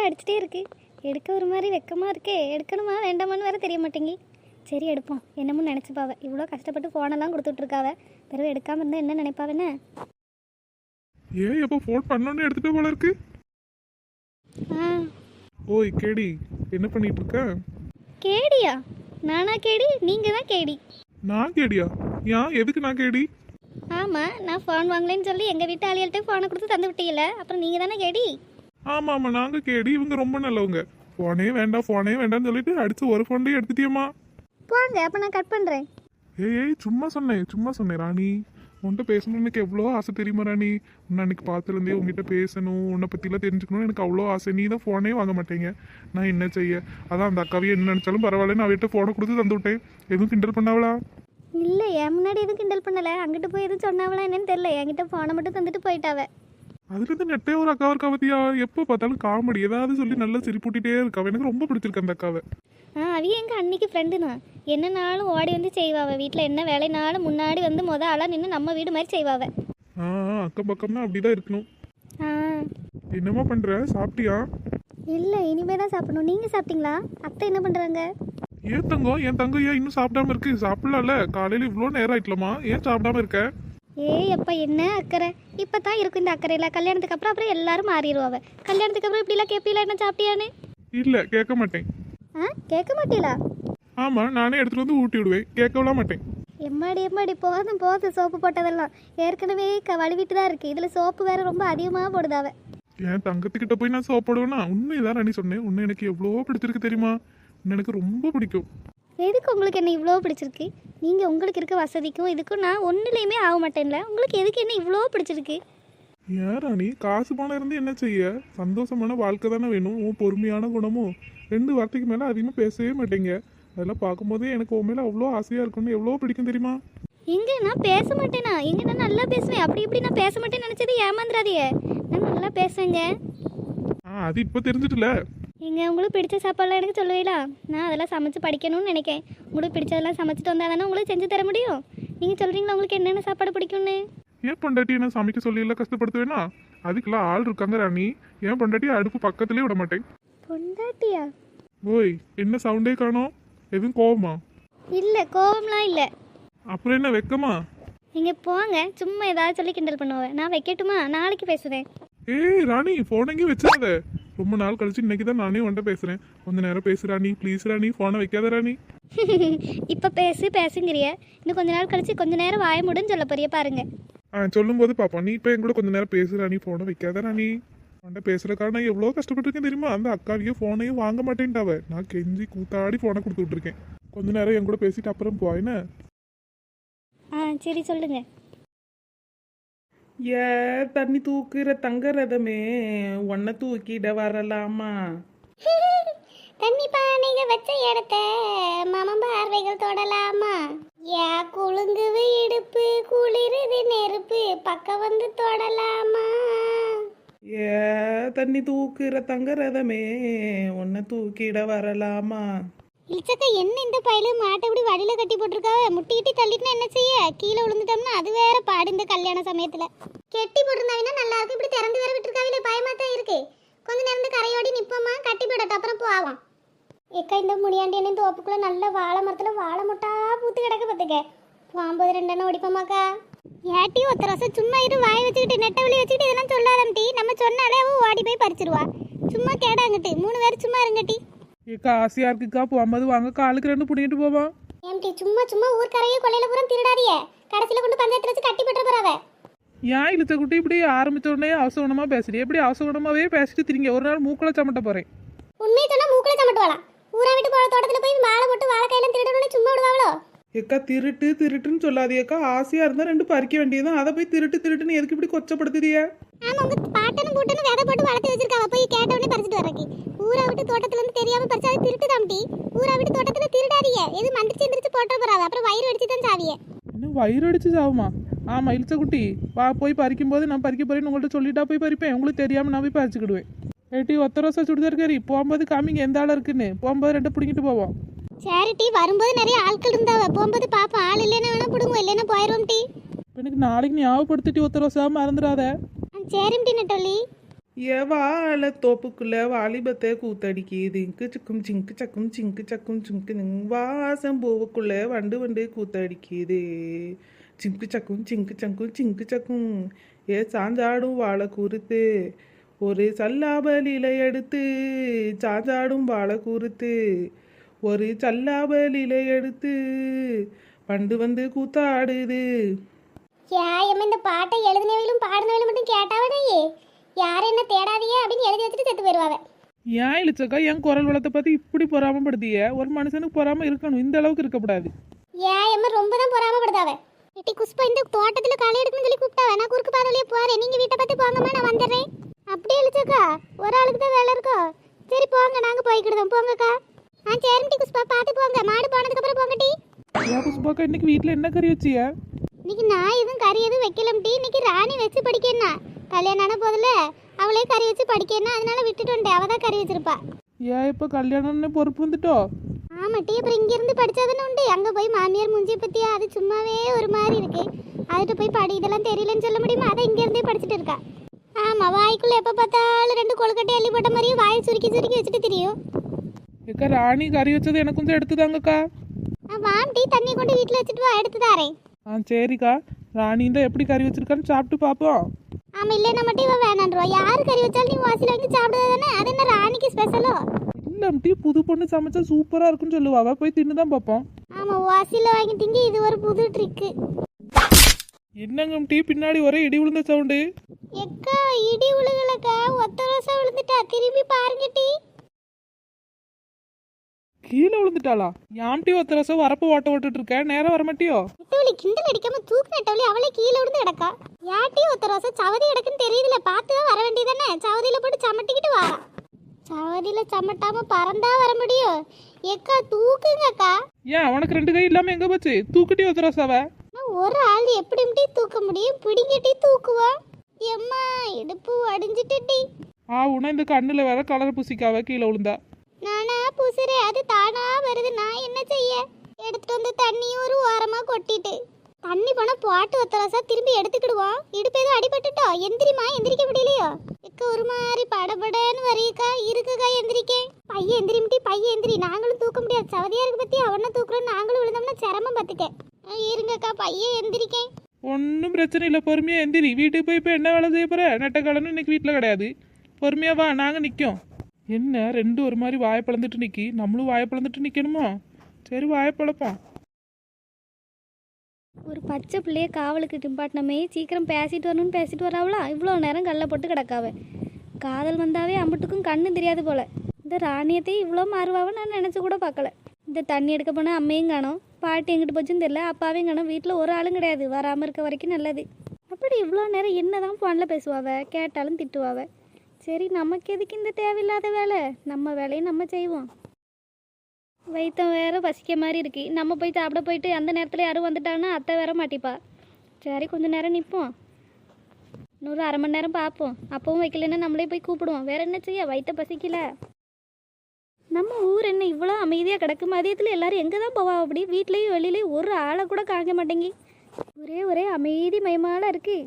அடிச்சுட்டே இருக்கு. எடுக்க ஒரு மாதிரி வெக்கமாக இருக்கே. எடுக்கணுமா வேண்டாமான்னு வேற தெரிய மாட்டேங்கி. சரி எடுப்போம். என்னமோ நினச்சிப்பாவ. இவ்வளோ கஷ்டப்பட்டு ஃபோனெல்லாம் கொடுத்துட்ருக்காவ. பிறகு எடுக்காமல் இருந்தால் என்ன நினைப்பாவன்னு. ஏன் எப்போ ஃபோன் பண்ணோன்னு எடுத்துட்டு போல இருக்கு. ஆ ஓய் கேடி, என்ன பண்ணிட்டு இருக்க? கேடியா? நானா கேடி? நீங்கள் தான் கேடி. நான் கேடியா? ஏன் எதுக்கு நான் கேடி? ஆமாம், நான் ஃபோன் வாங்கலேன்னு சொல்லி எங்கள் வீட்டு ஆளிகள்கிட்ட ஃபோனை கொடுத்து தந்து விட்டீங்கள, அப்புறம் நீங்கள் தானே கேடி. ஆமா ஆமா, நாங்க கேடி. இவங்க ரொம்ப நல்லவங்க. ஃபோனே வேண்டாம்னு சொல்லிட்டு அடிச்சு ஒரு ஃபோன்லேயே எடுத்துட்டியம்மா. போங்க, அப்போ நான் கட் பண்ணுறேன். ஏய் சும்மா சொன்னேன் ராணி. உன்கிட்ட பேசணும்னு எனக்கு எவ்வளோ ஆசை தெரியுமா ராணி? உன்னை அன்னைக்கு பார்த்துலேருந்தே உங்ககிட்ட பேசணும், உன்னை பற்றிலாம் தெரிஞ்சுக்கணும்னு எனக்கு அவ்வளோ ஆசை. நீ தான் ஃபோனே வாங்க மாட்டேங்க. நான் என்ன செய்ய? அதான் அந்த அக்காவையே என்ன நினச்சாலும் பரவாயில்ல, நான் அவர்கிட்ட ஃபோனை கொடுத்து தந்து விட்டேன். எதுவும் கிண்டல் பண்ணாவளா? இல்லை, என் முன்னாடி எதுவும் கிண்டல் பண்ணலை. அங்கிட்டு போய் எதுவும் சொன்னாவளா என்னன்னு தெரியல. என்கிட்ட ஃபோனை மட்டும் தந்துட்டு போயிட்டாவ. அதுலேருந்து நெட்டே ஒரு அக்கா இருக்கா பத்தியா? எப்போ பார்த்தாலும் காமெடி ஏதாவது சொல்லி நல்லா சிரிப்பூட்டிகிட்டே இருக்கா. எனக்கு ரொம்ப பிடிச்சிருக்கு அந்த அக்காவை. அவிய எங்கள் அன்னைக்கு ஃப்ரெண்டு தான். என்னனாலும் ஓடி வந்து செய்வாவ. வீட்டில் என்ன வேலைனாலும் முன்னாடி வந்து ஆளாக நின்று நம்ம வீடு மாதிரி செய்வாவ. அக்கம் பக்கம்னா அப்படிதான் இருக்கணும். ஆ என்னம்மா பண்ற? சாப்பிட்டியா? இல்லை, இனிமே தான் சாப்பிடணும். நீங்கள் சாப்பிட்டீங்களா? அத்தை என்ன பண்ணுறாங்க? என் தங்கம் ஏன் இன்னும் சாப்பிடாம இருக்கு? சாப்பிடலாம்ல, காலையில இவ்வளோ நேரம் ஆயிட்டலாமா? ஏன் சாப்பிடாம இருக்க? ஏய் அப்பா, என்ன அக்கறை? இப்போ தான் இருக்கும் இந்த அக்கறையில். கல்யாணத்துக்கு அப்புறம் எல்லாரும் மாறிடுவாவ. கல்யாணத்துக்கு அப்புறம் இப்படிலாம் கேட்பீங்களா என்ன சாப்பிட்டியான்னு? இல்ல, கேட்க மாட்டேன். கேட்க மாட்டீங்களா? ஆமா, நானே எடுத்துட்டு வந்து ஊட்டி விடுவேன். கேட்கலாம் மாட்டேன். எம்மாடி போதும் சோப்பு போட்டதெல்லாம். ஏற்கனவே வழுவிட்டு தான் இருக்குது. இதில் சோப்பு வேற ரொம்ப அதிகமாக போடுதாவ. என் தங்கத்துக்கிட்ட போய் நான் சோப்படுவேன்னா? உண்மைதான் ராணி சொன்னேன். உன்னை எனக்கு எவ்வளோ பிடிச்சிருக்கு தெரியுமா? உன்னை எனக்கு ரொம்ப பிடிக்கும். எதுக்கு உங்களுக்கு என்ன இவ்வளோ பிடிச்சிருக்கு? நீங்கள் உங்களுக்கு இருக்க வசதிக்கும் இதுக்கும் நான் ஒன்றுலேயுமே ஆக மாட்டேன்ல. உங்களுக்கு எதுக்கு என்ன இவ்வளோ பிடிச்சிருக்கு? ஏன் ராணி, காசு பணம் இருந்து என்ன செய்ய? சந்தோஷமான வாழ்க்கை தானே வேணும். உன் பொறுமையான குணமும் 2 வார்த்தைக்கு மேலே அதிகமாக பேசவே மாட்டேங்க. அதெல்லாம் பார்க்கும்போதே எனக்கு உன் மேலே அவ்வளோ ஆசையாக இருக்குன்னு எவ்வளோ பிடிக்கும் தெரியுமா? எங்கே நான் பேச மாட்டேனா? எங்கே நான் நல்லா பேசுவேன். அப்படி இப்படி நான் பேச மாட்டேன்னு நினச்சது ஏமாந்துடாதீங்க. நான் நல்லா பேசுவேங்க. அது இப்போ தெரிஞ்சிட்டுல. உங்களுக்கு பிடிச்ச சாப்பாடுலாம் எனக்கு சொல்லுவீங்களா? நான் அதெல்லாம் சமைச்சு படிக்கணும்னு நினைக்கேன். உங்களுக்கு பிடிச்சதெல்லாம் சமைச்சிட்டு வந்தால் தானே உங்களுக்கு செஞ்சு தர முடியும். நீங்கள் சொல்கிறீங்களா உங்களுக்கு என்னென்ன சாப்பாடு பிடிக்கும்னு? ஏன் பொண்டாட்டி என்ன சமைக்க சொல்லி எல்லாம் கஷ்டப்படுத்துவேனா? அதுக்கெல்லாம் ஆள் இருக்காங்க ராணி. ஏன் பொண்டாட்டி அடுப்பு பக்கத்துலேயே விட மாட்டேன். பொண்டாட்டியா? ஓய், என்ன சவுண்டே காணோம்? எதுவும் கோவமா? இல்லை, கோவம்லாம் இல்லை. அப்புறம் என்ன வெக்கமா? நீங்கள் போங்க, சும்மா ஏதாவது சொல்லி கிண்டல் பண்ணுவேன். நான் வைக்கட்டுமா? நாளைக்கு பேசுவேன். ஏய் ராணி, ஃபோன் எங்கேயும் வச்சிடாத. ரொம்ப நாள் கழிச்சு இன்னைக்கு தான் நானே உன்ட்ட பேசுகிறேன். கொஞ்ச நேரம் பேசு ராணி, ப்ளீஸ் ராணி. ஃபோனை வைக்காத ராணி. இப்போ பேசுங்கிறிய. இன்னும் கொஞ்ச நாள் கழிச்சு கொஞ்ச நேரம் வாய முடின்னு சொல்ல போறிய பாருங்க. சொல்லும்போது பாப்போம். நீ இப்போ என் கூட கொஞ்ச நேரம் பேசு ராணி. ஃபோனை வைக்காத ராணி. உன்ட்ட பேசுறதுக்காக நான் எவ்வளோ கஷ்டப்பட்டிருக்கேன் தெரியுமா? அந்த அக்காவையும் ஃபோனையும் வாங்க மாட்டேன்ட்டாவ. நான் கெஞ்சி கூத்தாடி ஃபோனை கொடுத்து விட்டுருக்கேன். கொஞ்ச நேரம் என் கூட பேசிட்டு அப்புறம் போயின. சரி சொல்லுங்க. ஏ தண்ணி தூக்குற தங்க ரதமே, உன்னை தூக்கிட வரலாமா? தண்ணி பானைக வச்ச இடத்த மாமா பார்வைகள் தொடலாமா? யா குலுங்குது இடுப்பு, குளிருது நெருப்பு, பக்கம் வந்து தொடலாமா? ஏ தண்ணி தூக்குற தங்க ரதமே, உன்னை தூக்கிட வரலாமா? இழிச்சக்கா, என்ன இந்த பயில மாட்டை இப்படி வழியில கட்டி போட்டிருக்காவ? முட்டிக்கிட்டி தள்ளிட்டுனா என்ன செய்ய? கீழே விழுந்துட்டோம்னா அது வேற பாடு. இந்த கல்யாண சமயத்துல கெட்டி போட்டிருந்தாங்கன்னா நல்லா இருக்கு. இப்படி திறந்து வேற விட்டுருக்காவில, பயமா தான் இருக்கு. கொஞ்ச நேரம் கரையோடி நிப்போமா, கட்டி போடட்டும், அப்புறம் போவோம். ஏக்கா, இந்த முனியாண்டி தோப்புக்குள்ள நல்ல வாழை மரத்துல வாழை மொட்டா பூத்து கிடக்க பார்த்துக்க. போகும்போது 2 எண்ணம் ஓடிப்போமாக்கா. ஏட்டி ஒத்த ரசம் சும்மா இரு. வாய் வச்சுக்கிட்டு நெட்டை வலி வச்சுக்கிட்டு இதெல்லாம் சொல்லாதம்டி. நம்ம சொன்னாலே அவ ஓடி போய் பறிச்சிருவா. சும்மா கேடாங்கிட்டு 3 பேர் சும்மா இருங்கட்டி. ஏக்கா ஆசையா இருக்குக்கா, போகும்போது வாங்க, காலுக்கு 2 பிடிக்கிட்டு போவோம். ஏம்டி சும்மா ஊர்க்கரையே கொள்ளையில பூரா திருடாதிய. கடைசியில கொண்டு பஞ்சாயத்துல வச்சு கட்டி போட்டுற போறாவ. ஏன் இழுத்த குட்டி இப்படி ஆரம்பிச்ச உடனே அவசகுணமா பேசுறீ? எப்படி அவசகுணமாவே பேசிட்டு திரிங்க? ஒரு நாள் மூக்குல சமட்ட போறேன். உண்மையை சொன்னா மூக்குல சமட்டுவாளாம். ஊரா விட்டு போற தோட்டத்துல போய் வாழை போட்டு வாழைக்காயெல்லாம் திருடணும்னு சும்மா விடுவாங்களோ? ஏக்கா திருட்டுன்னு சொல்லாதேக்கா. ஆசையா இருந்தா 2 பறிக்க வேண்டியதுதான். அதை போய் திருட்டுன்னு எதுக்கு இப்படி கொச்சப்படுத்துதிய? ஆமா, உங்க பாட்டனும் பூட்டனும் விதை போட்டு வளர்த்து வச்சிருக்காவ. போய் கேட்டவனே பறிச்சுட்டு வரக்கு. ஊரா விட்டு தோட்டத்துல இருந்து தெரியாம பறிச்சா அது திருட்டு தாம்டி. ஊரா விட்டு தோட்டத்துல திருடாதீங்க. எது மந்திரிச்சு போட்டு போறாவ. அப்புறம் வயிறு அடிச்சு தான் சாவிய. இன்னும் வயிறு அடிச்சு சாவுமா? ஆமா இழுச்ச குட்டி, வா போய் பறிக்கும் போது நான் பறிக்க போறேன்னு உங்கள்கிட்ட சொல்லிட்டா போய் பறிப்பேன். உங்களுக்கு தெரியாம நான் போய் பறிச்சுக்கிடுவேன். ஏட்டி ஒத்த ரோசா சுடிதார் கறி போகும்போது காமிங்க எந்த ஆள் இருக்குன்னு. போகும்போது 2 பிடிங்கிட்டு போவோம். சேரிட்டி, வரும்போது நிறைய ஆட்கள் இருந்தாவ. போகும்போது பாப்பா ஆள் இல்லைன்னா வேணா பிடுங்க, இல்லைன்னா போயிரும் டி. எனக்கு நாளைக்கு ஞாபகப்படுத்திட்டு ஒத்த ரோசா மறந்துடாத. சரிம்டி நெட்டொல்லி. வாழ தோப்புக்குள்ள வாலிபத்தை கூத்தடிக்குது இங்கு சக்கும் சிங்கு சக்கும் சிங்கு சக்கும் சிங்கு வாசம் பூவுக்குள்ள வண்டு வண்டு கூத்தடிக்குது சிங்கு சக்கும் சிங்கு சக்கும் சிங்கு சக்கும் சாஞ்சாடும் வாழை கூறுத்து ஒரு சல்லாபலில எடுத்து சாஞ்சாடும் வாழை கூறுத்து ஒரு சல்லாபலில எடுத்து வண்டு வந்து கூத்தாடுது. ஏன் இந்த பாட்டை எழுதினவங்களும் பாடினவங்களும் மட்டும் கேட்டாவடையே யாரும் என்ன தேடாதீங்க அப்படின்னு எழுதி வச்சுட்டு செத்து போயிடுவாங்க. ஏன் இழிச்சக்கா என் குரல் வளத்தை பார்த்து இப்படி பொறாமப்படுத்திய? ஒரு மனுஷனுக்கு பொறாம இருக்கணும், இந்த அளவுக்கு இருக்கக்கூடாது. ஏன் ரொம்ப தான் பொறாமப்படுதாவ. எட்டி குஷ்பா இந்த தோட்டத்தில் களை எடுக்கணும்னு சொல்லி கூப்பிட்டாவ. நான் குறுக்கு பாதையிலேயே போறேன், நீங்க வீட்டை பார்த்து போங்கம்மா, நான் வந்துடுறேன். அப்படியே இழிச்சக்கா ஒரு ஆளுக்கு தான் வேலை இருக்கோ? சரி போங்க, நாங்க போய்க்கிடுதோம் போங்கக்கா. சரிட்டி குஷ்பா பார்த்து போங்க, மாடு போனதுக்கு அப்புறம் போங்கட்டி. ஏன் புஷ்பாக்கா இன்னைக்கு வீட்டில் என்ன கறி வச்சிய? இன்னைக்கு நான் எதுவும் கறி எதுவும் வைக்கலம்டி. இன்னைக்கு ராணி வச்சு படிக்கேன்னா கல்யாணம் ஆன போதில் அவளே கறி வச்சு படிக்கேன்னா அதனால விட்டுட்டு வந்துட்டேன். அவள் தான் கறி வச்சிருப்பா. ஏன் இப்போ கல்யாணம்னு பொறுப்பு வந்துட்டோ? ஆமாட்டி, அப்புறம் இங்கேருந்து படித்தாதானே உண்டு. அங்கே போய் மாமியார் மூஞ்சியை பற்றியா அது சும்மாவே ஒரு மாதிரி இருக்கு. அதுகிட்ட போய் படி இதெல்லாம் தெரியலன்னு சொல்ல முடியுமா? அதை இங்கேருந்தே படிச்சுட்டு இருக்கா. ஆமாம், வாய்க்குள்ளே எப்போ பார்த்தாலும் 2 கொழுக்கட்டை அள்ளி போட்ட மாதிரியும் வாயை சுருக்கி சுருக்கி வச்சுட்டு தெரியும். ஏக்கா ராணி கறி வச்சது எனக்கு கொஞ்சம் எடுத்துதாங்கக்கா. வாம்டி, தண்ணி கொண்டு வீட்டில் வச்சுட்டு வா, எடுத்து தாரேன். சரிக்கா. ராணி தான் எப்படி கறி வச்சிருக்கான்னு சாப்பிட்டு பார்ப்போம். ஆமாம், இல்லைன்னா மட்டும் இவன் வேணான்றோம். யார் கறி வச்சாலும் நீ வாசியில் வாங்கி சாப்பிடுறது தானே. அது என்ன ராணிக்கு ஸ்பெஷலோ? இல்லம்டி, புது பொண்ணு சமைச்சா சூப்பராக இருக்குன்னு சொல்லுவாவ, போய் தின்னு தான் பார்ப்போம். ஆமாம், வாசியில் வாங்கி திங்க இது ஒரு புது ட்ரிக்கு. என்னங்க டீ பின்னாடி ஒரே இடி விழுந்த சவுண்டு. எக்கா இடி உழுகலக்கா, ஒத்த ரோசா விழுந்துட்டா. திரும்பி பாருங்க டீ. கீழே விழுந்துட்டாளா? யாம்டி ஒத்த ரசம் வரப்பு ஓட்ட ஓட்டுட்டு இருக்க, நேரம் வர மாட்டியோ? நெட்டவழி கிண்டல் அடிக்காம தூக்கு நெட்டவழி, அவளே கீழே விழுந்து கிடக்கா. யாட்டி ஒத்த ரோசா சவதி கிடக்குன்னு தெரியுதுல, பார்த்து தான் வர வேண்டியதானே. சவதியில போட்டு சமட்டிக்கிட்டு வாரா. சவதியில சமட்டாம பறந்தா வர முடியும். எக்கா தூக்குங்கக்கா. ஏன் உனக்கு 2 கை இல்லாம எங்க போச்சு? தூக்கிட்டி ஒத்த ரசாவ. ஒரு ஆள் எப்படி தூக்க முடியும்? பிடிங்கிட்டி தூக்குவா. எம்மா இடுப்பு அடிஞ்சிட்டு டீ. உன இந்த கண்ணுல வேற கலர் பூசிக்காவ கீழே விழுந்தா. நானா பூசுறேன், அது தானா வருது. நான் என்ன செய்ய? எடுத்துட்டு வந்து தண்ணியும் ஒரு ஓரமா கொட்டிட்டு தண்ணி போனா போட்டு ஒத்தரசா திரும்பி எடுத்துக்கிடுவோம். இடுப்பு எதுவும் அடிபட்டுட்டோ? எந்திரிமா, எந்திரிக்க முடியலையோ? இக்க ஒரு மாதிரி படபடன்னு வரையக்கா இருக்குக்கா. எந்திரிக்கேன். பையன் எந்திரிமிட்டி, பையன் எந்திரி. நாங்களும் தூக்க முடியாது, சவதியா இருக்கு பத்தி. அவனை தூக்குறோம், நாங்களும் விழுந்தோம்னா சிரமம் பார்த்துக்க. இருங்கக்கா, பையன் எந்திரிக்கேன். ஒன்றும் பிரச்சனை இல்லை, பொறுமையா எந்திரி. வீட்டுக்கு போய் இப்போ என்ன வேலை செய்ய போற? நெட்டக்காலன்னு இன்னைக்கு வீட்டில் கிடையாது. பொறுமையா வா, நாங்கள் நிற்கும். என்ன 2 ஒரு மாதிரி வாயை பிளந்துட்டு நிற்கி? நம்மளும் வாயை பிளந்துட்டு நிற்கணுமோ? சரி வாயை பிளப்போம். ஒரு பச்சை பிள்ளைய காவலுக்கு டிம்பாட்டினமே சீக்கிரம் பேசிட்டு வரணும்னு பேசிட்டு வராவளா? இவ்வளோ நேரம் கல்லை போட்டு கிடக்காவ. காதல் வந்தாவே அம்பட்டுக்கும் கண்ணு தெரியாது போல. இந்த ராணியத்தையும் இவ்வளோ மாறுவாவை நான் நினச்சி கூட பார்க்கல. இந்த தண்ணி எடுக்க போனால் அம்மையும் காணோம், பாட்டி எங்கிட்டு போச்சுன்னு தெரியல, அப்பாவையும் காணோம். வீட்டில் ஒரு ஆளும் கிடையாது. வராமல் இருக்க வரைக்கும் நல்லது. அப்படி இவ்வளோ நேரம் என்ன தான் ஃபோனில் பேசுவாவ, கேட்டாலும் திட்டுவாவ. சரி, நமக்கு எதுக்கு இந்த தேவையில்லாத வேலை? நம்ம வேலையை நம்ம செய்வோம். வயிற்றம் வேற பசிக்க மாதிரி இருக்கு. நம்ம போய் சாப்பிட போயிட்டு அந்த நேரத்தில் யாரும் வந்துட்டாங்கன்னா அத்தை வேற மாட்டிப்பா. சரி, கொஞ்சம் நேரம் நிற்போம், இன்னொரு 1/2 மணி நேரம் பார்ப்போம். அப்பவும் வைக்கலன்னா நம்மளே போய் கூப்பிடுவோம். வேற என்ன செய்ய, வயிற்ற பசிக்கல. நம்ம ஊர் என்ன இவ்வளோ அமைதியாக கிடக்கு? மதியத்தில் எல்லாரும் எங்கே தான் போவா? அப்படி வீட்லேயும் வெளியிலேயும் ஒரு ஆளை கூட காண மாட்டேங்கி. ஒரே அமைதி மயமால இருக்குது.